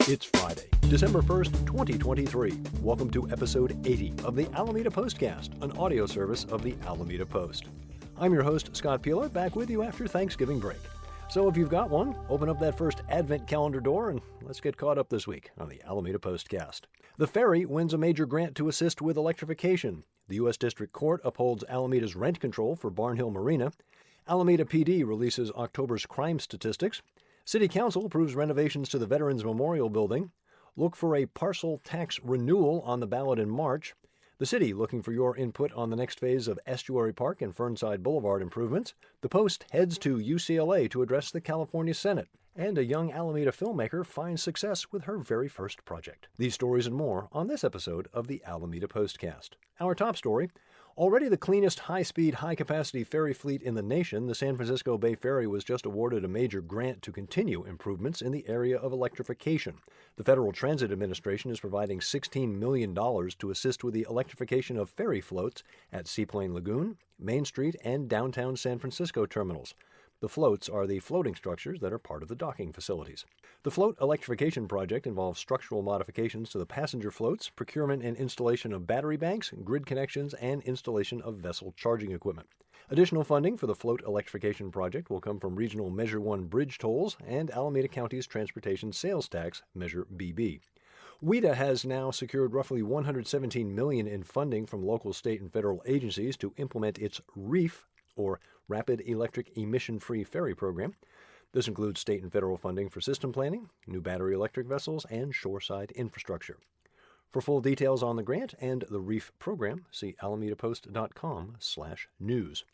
It's Friday, December 1st, 2023. Welcome to episode 80 of the Alameda Postcast, an audio service of the Alameda Post. I'm your host, Scott Peeler, back with you after Thanksgiving break. So if you've got one, open up that first Advent calendar door and let's get caught up this week on the Alameda Postcast. The Ferry wins a major grant to assist with electrification. The U.S. District Court upholds Alameda's rent control for Barnhill Marina. Alameda PD releases October's crime statistics. City Council approves renovations to the Veterans Memorial Building. Look for a parcel tax renewal on the ballot in March. The city looking for your input on the next phase of Estuary Park and Fernside Boulevard improvements. The Post heads to UCLA to address the California Senate. And a young Alameda filmmaker finds success with her very first project. These stories and more on this episode of the Alameda Postcast. Our top story: already the cleanest high-speed, high-capacity ferry fleet in the nation, the San Francisco Bay Ferry was just awarded a major grant to continue improvements in the area of electrification. The Federal Transit Administration is providing $16 million to assist with the electrification of ferry floats at Seaplane Lagoon, Main Street, and downtown San Francisco terminals. The floats are the floating structures that are part of the docking facilities. The float electrification project involves structural modifications to the passenger floats, procurement and installation of battery banks, grid connections, and installation of vessel charging equipment. Additional funding for the float electrification project will come from regional Measure 1 bridge tolls and Alameda County's transportation sales tax, Measure BB. WIDA has now secured roughly $117 million in funding from local, state, and federal agencies to implement its REEF, or Rapid Electric Emission-Free Ferry Program. This includes state and federal funding for system planning, new battery electric vessels, and shoreside infrastructure. For full details on the grant and the REEF program, see alamedapost.com/news.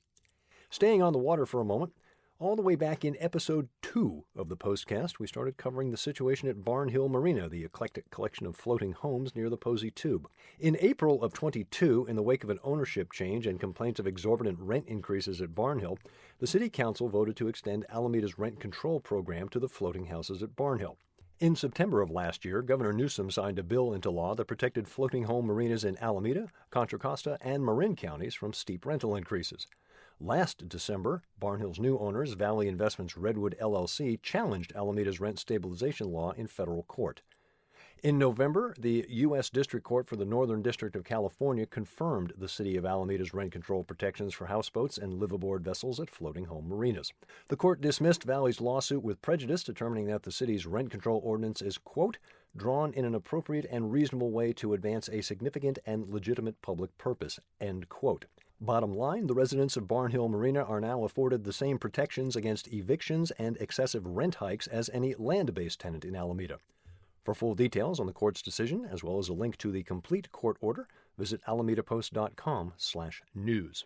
Staying on the water for a moment, all the way back in episode 2 of the Postcast, we started covering the situation at Barnhill Marina, the eclectic collection of floating homes near the Posey Tube. In April of 22, in the wake of an ownership change and complaints of exorbitant rent increases at Barnhill, the City Council voted to extend Alameda's rent control program to the floating houses at Barnhill. In September of last year, Governor Newsom signed a bill into law that protected floating home marinas in Alameda, Contra Costa, and Marin counties from steep rental increases. Last December, Barnhill's new owners, Valley Investments Redwood LLC, challenged Alameda's rent stabilization law in federal court. In November, the U.S. District Court for the Northern District of California confirmed the City of Alameda's rent control protections for houseboats and liveaboard vessels at floating home marinas. The court dismissed Valley's lawsuit with prejudice, determining that the city's rent control ordinance is, quote, drawn in an appropriate and reasonable way to advance a significant and legitimate public purpose, end quote. Bottom line, the residents of Barnhill Marina are now afforded the same protections against evictions and excessive rent hikes as any land-based tenant in Alameda. For full details on the court's decision, as well as a link to the complete court order, visit alamedapost.com/news.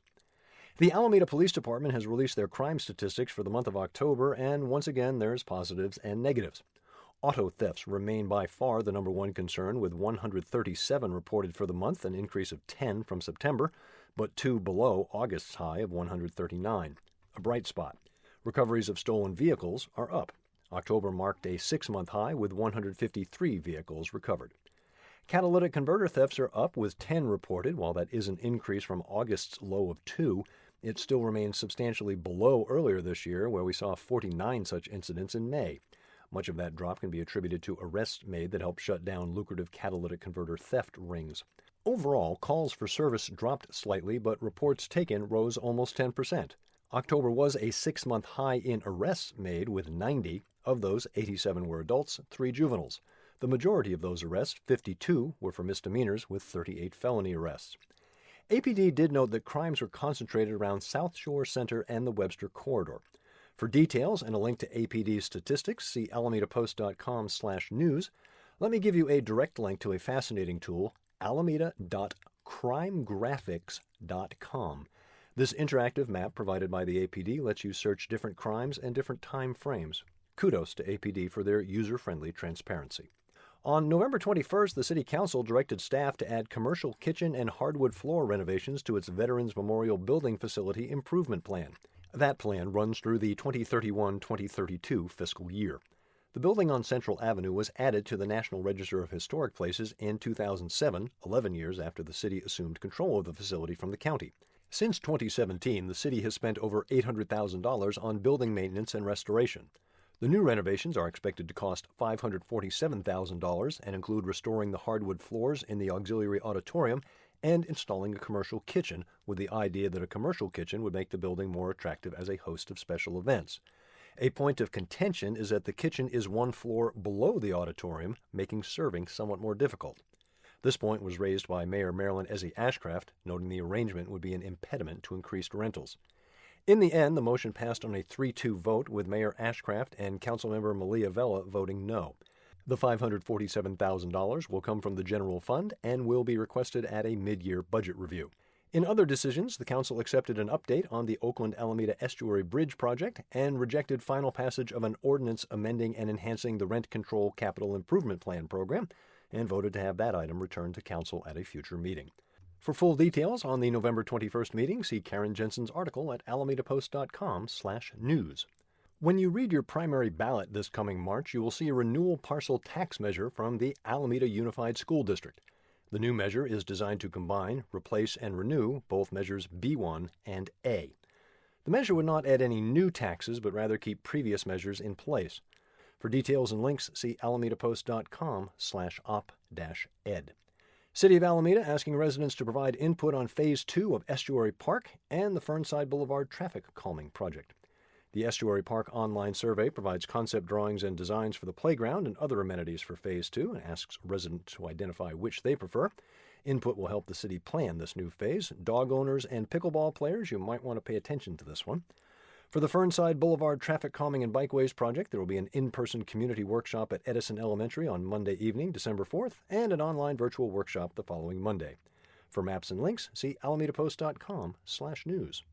The Alameda Police Department has released their crime statistics for the month of October, and once again, there's positives and negatives. Auto thefts remain by far the number one concern, with 137 reported for the month, an increase of 10 from September, but 2 below August's high of 139. A bright spot: recoveries of stolen vehicles are up. October marked a 6-month high with 153 vehicles recovered. Catalytic converter thefts are up, with 10 reported. While that is an increase from August's low of 2, it still remains substantially below earlier this year, where we saw 49 such incidents in May. Much of that drop can be attributed to arrests made that helped shut down lucrative catalytic converter theft rings. Overall, calls for service dropped slightly, but reports taken rose almost 10%. October was a 6-month high in arrests made, with 90. Of those, 87 were adults, 3 juveniles. The majority of those arrests, 52, were for misdemeanors, with 38 felony arrests. APD did note that crimes were concentrated around South Shore Center and the Webster Corridor. For details and a link to APD's statistics, see alamedapost.com/news. Let me give you a direct link to a fascinating tool, alameda.crimegraphics.com. This interactive map provided by the APD lets you search different crimes and different time frames. Kudos to APD for their user-friendly transparency. On November 21st, the City Council directed staff to add commercial kitchen and hardwood floor renovations to its Veterans Memorial Building Facility Improvement Plan. That plan runs through the 2031-2032 fiscal year. The building on Central Avenue was added to the National Register of Historic Places in 2007, 11 years after the city assumed control of the facility from the county. Since 2017, the city has spent over $800,000 on building maintenance and restoration. The new renovations are expected to cost $547,000 and include restoring the hardwood floors in the auxiliary auditorium and installing a commercial kitchen, with the idea that a commercial kitchen would make the building more attractive as a host of special events. A point of contention is that the kitchen is one floor below the auditorium, making serving somewhat more difficult. This point was raised by Mayor Marilyn Ezzy Ashcraft, noting the arrangement would be an impediment to increased rentals. In the end, the motion passed on a 3-2 vote, with Mayor Ashcraft and Councilmember Malia Vela voting no. The $547,000 will come from the general fund and will be requested at a mid-year budget review. In other decisions, the Council accepted an update on the Oakland-Alameda Estuary Bridge project and rejected final passage of an ordinance amending and enhancing the Rent Control Capital Improvement Plan program, and voted to have that item returned to Council at a future meeting. For full details on the November 21st meeting, see Karen Jensen's article at alamedapost.com/news. When you read your primary ballot this coming March, you will see a renewal parcel tax measure from the Alameda Unified School District. The new measure is designed to combine, replace, and renew both measures B1 and A. The measure would not add any new taxes, but rather keep previous measures in place. For details and links, see alamedapost.com/op-ed. City of Alameda asking residents to provide input on Phase 2 of Estuary Park and the Fernside Boulevard traffic calming project. The Estuary Park online survey provides concept drawings and designs for the playground and other amenities for Phase 2 and asks residents to identify which they prefer. Input will help the city plan this new phase. Dog owners and pickleball players, you might want to pay attention to this one. For the Fernside Boulevard Traffic Calming and Bikeways project, there will be an in-person community workshop at Edison Elementary on Monday evening, December 4th, and an online virtual workshop the following Monday. For maps and links, see alamedapost.com/news.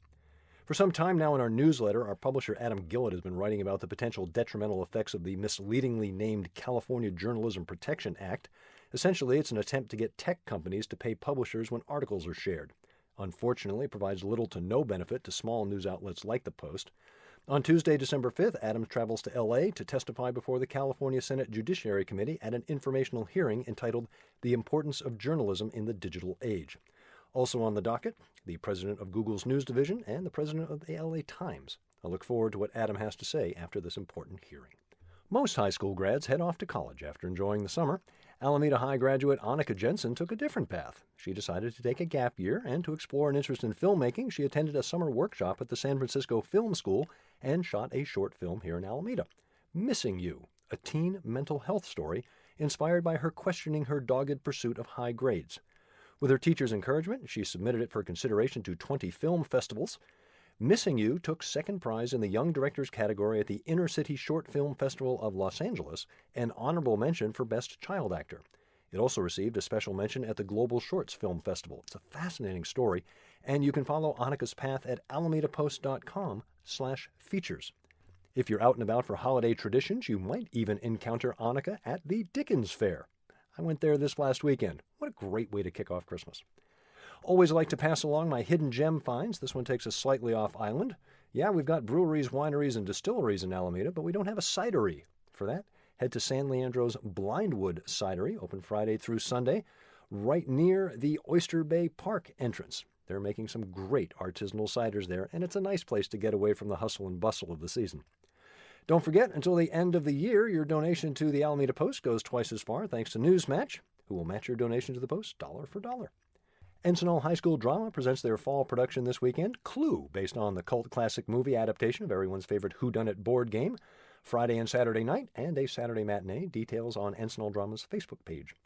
For some time now in our newsletter, our publisher Adam Gillett has been writing about the potential detrimental effects of the misleadingly named California Journalism Protection Act. Essentially, it's an attempt to get tech companies to pay publishers when articles are shared. Unfortunately, it provides little to no benefit to small news outlets like the Post. On Tuesday, December 5th, Adams travels to L.A. to testify before the California Senate Judiciary Committee at an informational hearing entitled The Importance of Journalism in the Digital Age. Also on the docket, the president of Google's news division and the president of the L.A. Times. I look forward to what Adam has to say after this important hearing. Most high school grads head off to college after enjoying the summer. Alameda High graduate Annika Jensen took a different path. She decided to take a gap year, and to explore an interest in filmmaking, she attended a summer workshop at the San Francisco Film School and shot a short film here in Alameda. Missing You, a teen mental health story inspired by her questioning her dogged pursuit of high grades. With her teacher's encouragement, she submitted it for consideration to 20 film festivals. Missing You took second prize in the Young Directors category at the Inner City Short Film Festival of Los Angeles and honorable mention for Best Child Actor. It also received a special mention at the Global Shorts Film Festival. It's a fascinating story, and you can follow Annika's path at alamedapost.com/features. If you're out and about for holiday traditions, you might even encounter Annika at the Dickens Fair. I went there this last weekend. What a great way to kick off Christmas. Always like to pass along my hidden gem finds. This one takes us slightly off island. Yeah, we've got breweries, wineries, and distilleries in Alameda, but we don't have a cidery. For that, head to San Leandro's Blindwood Cidery, open Friday through Sunday, right near the Oyster Bay Park entrance. They're making some great artisanal ciders there, and it's a nice place to get away from the hustle and bustle of the season. Don't forget, until the end of the year, your donation to the Alameda Post goes twice as far thanks to Newsmatch, who will match your donation to the Post dollar for dollar. Encinal High School Drama presents their fall production this weekend, Clue, based on the cult classic movie adaptation of everyone's favorite whodunit board game, Friday and Saturday night, and a Saturday matinee. Details on Encinal Drama's Facebook page.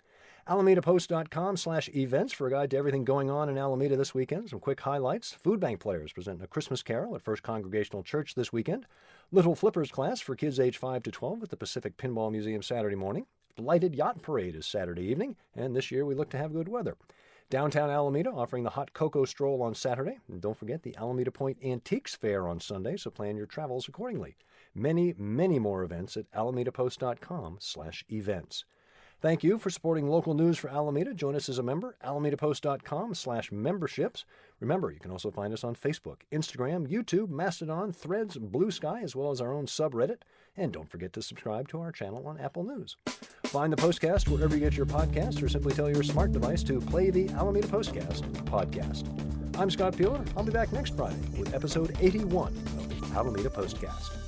AlamedaPost.com/events for a guide to everything going on in Alameda this weekend. Some quick highlights. Food Bank Players present a Christmas Carol at First Congregational Church this weekend. Little Flippers class for kids age 5 to 12 at the Pacific Pinball Museum Saturday morning. Lighted Yacht Parade is Saturday evening, and this year we look to have good weather. Downtown Alameda offering the Hot Cocoa Stroll on Saturday. And don't forget the Alameda Point Antiques Fair on Sunday, so plan your travels accordingly. Many, many more events at AlamedaPost.com/events. Thank you for supporting local news for Alameda. Join us as a member, AlamedaPost.com/memberships. Remember, you can also find us on Facebook, Instagram, YouTube, Mastodon, Threads, Blue Sky, as well as our own subreddit. And don't forget to subscribe to our channel on Apple News. Find the Postcast wherever you get your podcasts, or simply tell your smart device to play the Alameda Postcast podcast. I'm Scott Peeler. I'll be back next Friday with episode 81 of the Alameda Postcast.